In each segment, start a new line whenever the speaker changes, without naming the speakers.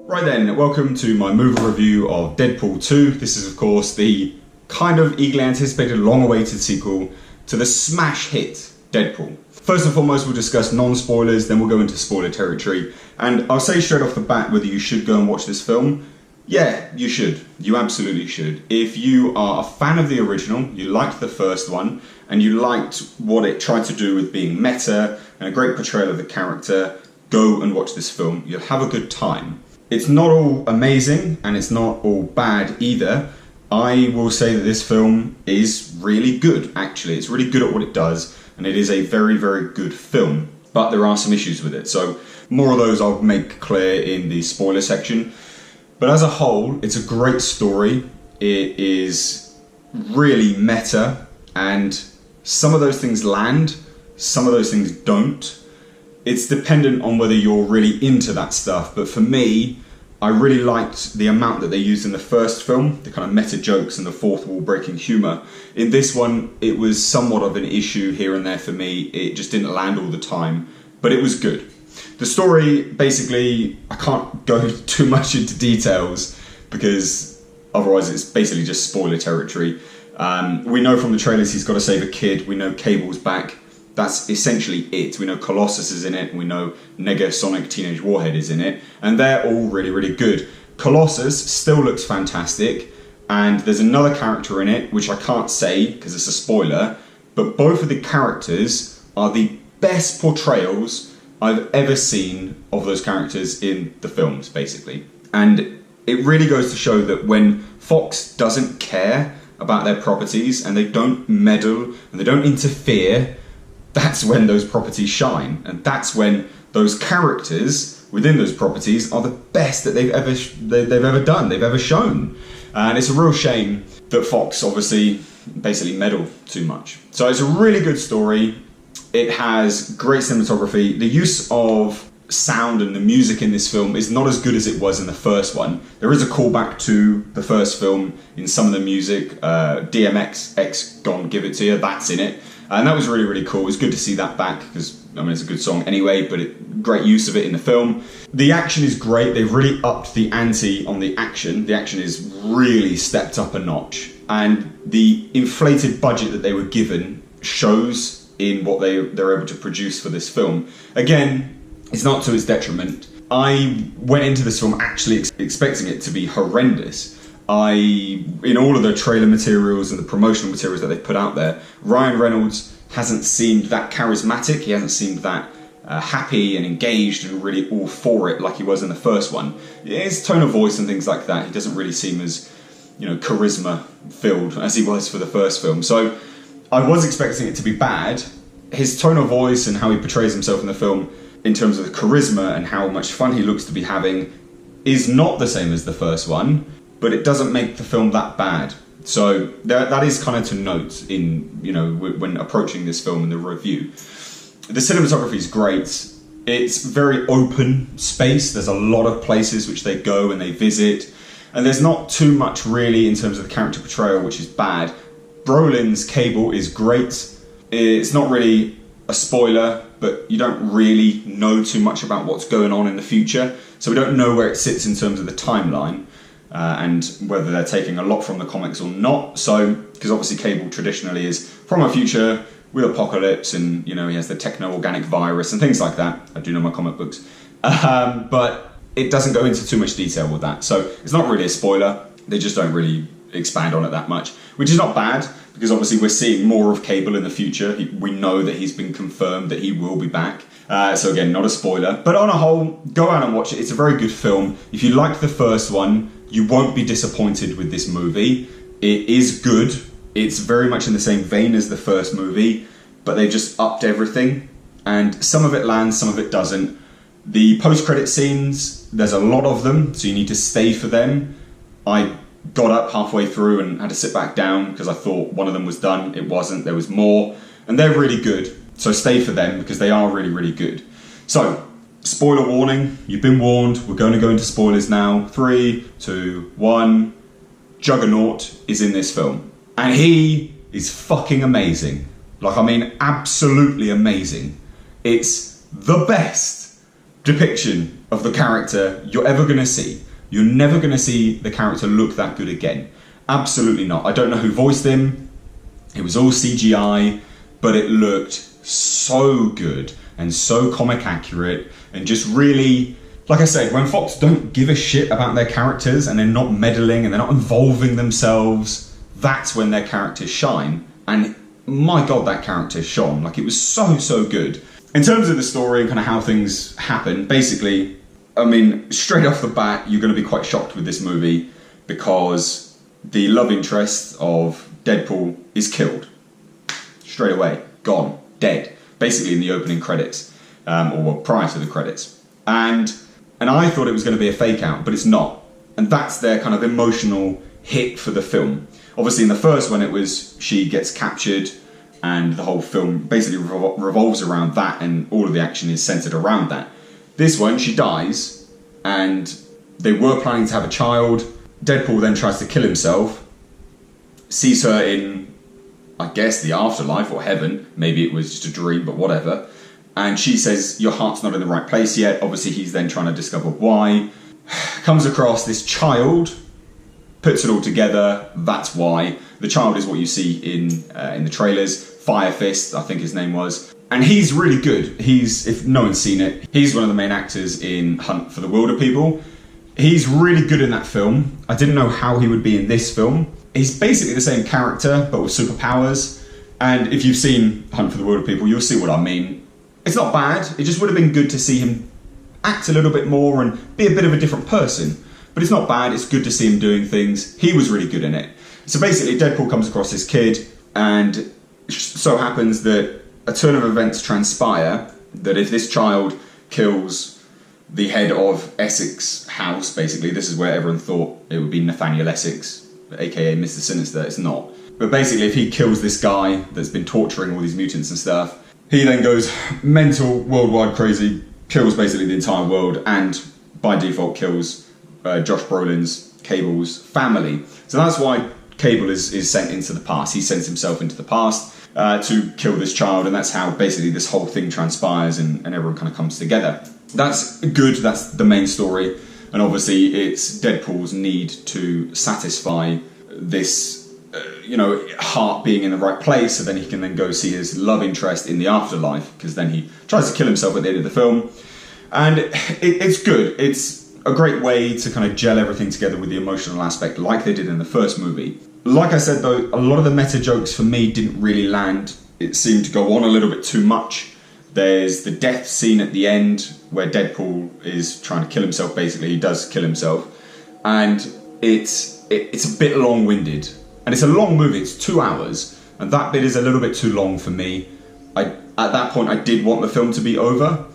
Right then, welcome to my movie review of Deadpool 2. This is of course the kind of eagerly anticipated, long-awaited sequel to the smash hit Deadpool. First and foremost, we'll discuss non-spoilers, then we'll go into spoiler territory. And I'll say straight off the bat whether you should go and watch this film. Yeah, you should. You absolutely should. If you are a fan of the original, you liked the first one, and you liked what it tried to do with being meta and a great portrayal of the character, go and watch this film. You'll have a good time. It's not all amazing, and it's not all bad either. I will say that this film is really good, actually. It's really good at what it does, and it is a very, very good film. But there are some issues with it, so more of those I'll make clear in the spoiler section. But as a whole, it's a great story. It is really meta, and some of those things land, some of those things don't. It's dependent on whether you're really into that stuff, but for me, I really liked the amount that they used in the first film, the kind of meta jokes and the fourth wall breaking humour. In this one, it was somewhat of an issue here and there for me. It just didn't land all the time, but it was good. The story, basically, I can't go too much into details because otherwise it's basically just spoiler territory. We know from the trailers he's got to save a kid, we know Cable's back. That's essentially it. We know Colossus is in it, we know Negasonic Teenage Warhead is in it, and they're all really, really good. Colossus still looks fantastic, and there's another character in it, which I can't say because it's a spoiler, but both of the characters are the best portrayals I've ever seen of those characters in the films, basically. And it really goes to show that when Fox doesn't care about their properties, and they don't meddle, and they don't interfere, that's when those properties shine, and that's when those characters within those properties are the best that they've ever done, they've ever shown. And it's a real shame that Fox obviously basically meddle too much. So it's a really good story. It has great cinematography. The use of sound and the music in this film is not as good as it was in the first one. There is a callback to the first film in some of the music. DMX X Gon Give It To You, that's in it. And that was really, really cool. It was good to see that back because, I mean, it's a good song anyway, but great use of it in the film. The action is great. They've really upped the ante on the action. The action is really stepped up a notch. And the inflated budget that they were given shows in what they're able to produce for this film. Again, it's not to its detriment. I went into this film actually expecting it to be horrendous. In all of the trailer materials and the promotional materials that they put out there, Ryan Reynolds hasn't seemed that charismatic, he hasn't seemed that happy and engaged and really all for it like he was in the first one. His tone of voice and things like that, he doesn't really seem as, charisma filled as he was for the first film. So I was expecting it to be bad. His tone of voice and how he portrays himself in the film in terms of the charisma and how much fun he looks to be having is not the same as the first one, but it doesn't make the film that bad. So that is kind of to note in, when approaching this film in the review. The cinematography is great. It's very open space. There's a lot of places which they go and they visit. And there's not too much really in terms of the character portrayal, which is bad. Brolin's Cable is great. It's not really a spoiler, but you don't really know too much about what's going on in the future. So we don't know where it sits in terms of the timeline. And whether they're taking a lot from the comics or not. So, because obviously Cable traditionally is from a future with Apocalypse, and he has the techno-organic virus and things like that. I do know my comic books. But it doesn't go into too much detail with that. So it's not really a spoiler. They just don't really expand on it that much, which is not bad, because obviously we're seeing more of Cable in the future. We know that he's been confirmed that he will be back. So again, not a spoiler. But on a whole, go out and watch it. It's a very good film. If you liked the first one, you won't be disappointed with this movie. It is good. It's very much in the same vein as the first movie, but they just upped everything. And some of it lands, some of it doesn't. The post-credit scenes, there's a lot of them, so you need to stay for them. I got up halfway through and had to sit back down because I thought one of them was done. It wasn't. There was more. And they're really good. So stay for them because they are really, really good. So, spoiler warning, you've been warned, we're going to go into spoilers now. 3, 2, 1. Juggernaut is in this film. And he is fucking amazing. Absolutely amazing. It's the best depiction of the character you're ever going to see. You're never going to see the character look that good again. Absolutely not. I don't know who voiced him. It was all CGI, but it looked so good and so comic accurate and just really, like I said, when Fox don't give a shit about their characters and they're not meddling and they're not involving themselves, that's when their characters shine. And my God, that character shone. Like, it was so good. In terms of the story and kind of how things happen, basically, I mean, straight off the bat, you're going to be quite shocked with this movie because the love interest of Deadpool is killed. Straight away. Gone. Dead. Basically in the opening credits. Or prior to the credits. And I thought it was going to be a fake out, but it's not. And that's their kind of emotional hit for the film. Obviously in the first one it was she gets captured and the whole film basically revolves around that and all of the action is centered around that. This one, she dies and they were planning to have a child. Deadpool then tries to kill himself, sees her in, I guess, the afterlife or heaven. Maybe it was just a dream, but whatever. And she says, your heart's not in the right place yet. Obviously he's then trying to discover why. Comes across this child, puts it all together, that's why. The child is what you see in the trailers. Fire Fist, I think his name was. And he's really good. If no one's seen it, he's one of the main actors in Hunt for the Wilder People. He's really good in that film. I didn't know how he would be in this film. He's basically the same character, but with superpowers. And if you've seen Hunt for the Wilder People, you'll see what I mean. It's not bad. It just would have been good to see him act a little bit more and be a bit of a different person. But it's not bad. It's good to see him doing things. He was really good in it. So basically, Deadpool comes across this kid, and it so happens that a turn of events transpire that if this child kills the head of Essex House, basically, this is where everyone thought it would be Nathaniel Essex, aka Mr. Sinister. It's not. But basically, if he kills this guy that's been torturing all these mutants and stuff, he then goes mental, worldwide crazy, kills basically the entire world, and by default kills Josh Brolin's Cable's family. So that's why Cable is sent into the past. He sends himself into the past to kill this child, and that's how basically this whole thing transpires and everyone kind of comes together. That's good, that's the main story, and obviously it's Deadpool's need to satisfy this heart being in the right place, so then he can then go see his love interest in the afterlife, because then he tries to kill himself at the end of the film. And it's good. It's a great way to kind of gel everything together with the emotional aspect like they did in the first movie. Like I said though, a lot of the meta jokes for me didn't really land. It seemed to go on a little bit too much. There's the death scene at the end where Deadpool is trying to kill himself, basically. He does kill himself. And it's a bit long-winded. And it's a long movie, it's 2 hours. And that bit is a little bit too long for me. At that point I did want the film to be over.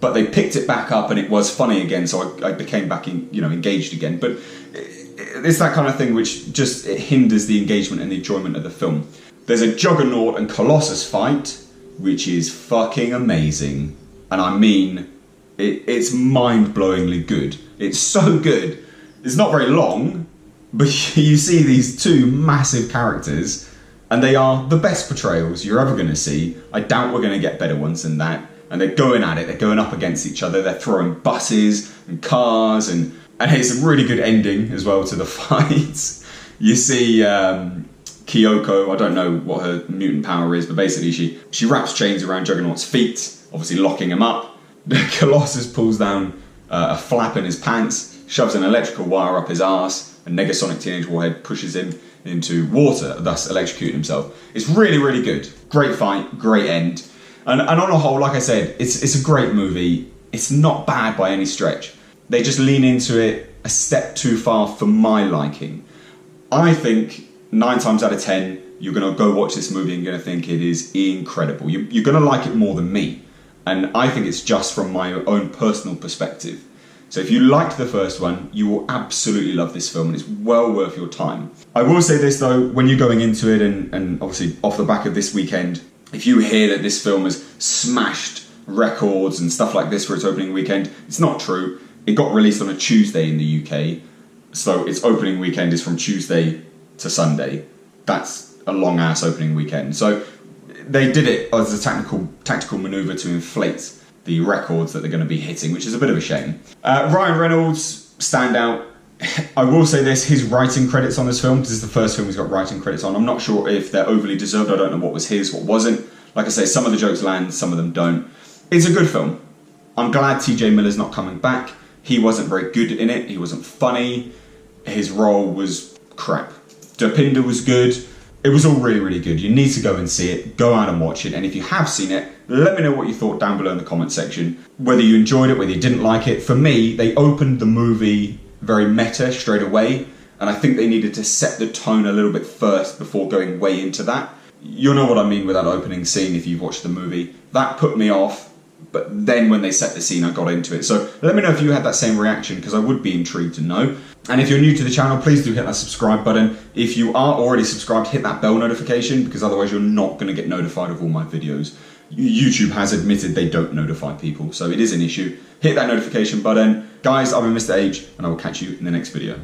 But they picked it back up and it was funny again, so I became back engaged again. But it's that kind of thing which just it hinders the engagement and the enjoyment of the film. There's a Juggernaut and Colossus fight, which is fucking amazing. And I mean, it's mind-blowingly good. It's so good. It's not very long, but you see these two massive characters, and they are the best portrayals you're ever going to see. I doubt we're going to get better ones than that. And they're going at it, they're going up against each other, they're throwing buses and cars, and it's a really good ending as well to the fights. You see Kyoko, I don't know what her mutant power is, but basically she wraps chains around Juggernaut's feet, obviously locking him up. The Colossus pulls down a flap in his pants, shoves an electrical wire up his arse, and Negasonic Teenage Warhead pushes him into water, thus electrocuting himself. It's really, really good. Great fight, great end. And on a whole, like I said, it's a great movie. It's not bad by any stretch. They just lean into it a step too far for my liking. I think 9 times out of 10, you're going to go watch this movie and you're going to think it is incredible. You're going to like it more than me. And I think it's just from my own personal perspective. So if you liked the first one, you will absolutely love this film and it's well worth your time. I will say this though, when you're going into it and obviously off the back of this weekend, if you hear that this film has smashed records and stuff like this for its opening weekend, it's not true. It got released on a Tuesday in the UK, so its opening weekend is from Tuesday to Sunday. That's a long-ass opening weekend. So they did it as a tactical manoeuvre to inflate the records that they're going to be hitting, which is a bit of a shame. Ryan Reynolds, standout. I will say this, his writing credits on this film, because it's the first film he's got writing credits on, I'm not sure if they're overly deserved. I don't know what was his, what wasn't. Like I say, some of the jokes land, some of them don't. It's a good film. I'm glad TJ Miller's not coming back. He wasn't very good in it. He wasn't funny. His role was crap. Dopinder was good. It was all really, really good. You need to go and see it. Go out and watch it. And if you have seen it, let me know what you thought down below in the comment section. Whether you enjoyed it, whether you didn't like it. For me, they opened the movie very meta straight away. And I think they needed to set the tone a little bit first before going way into that. You'll know what I mean with that opening scene if you've watched the movie. That put me off. But then when they set the scene, I got into it. So let me know if you had that same reaction, because I would be intrigued to know. And if you're new to the channel, please do hit that subscribe button. If you are already subscribed, hit that bell notification, because otherwise you're not going to get notified of all my videos. YouTube has admitted they don't notify people, so it is an issue. Hit that notification button. Guys, I've been Mr. H, and I will catch you in the next video.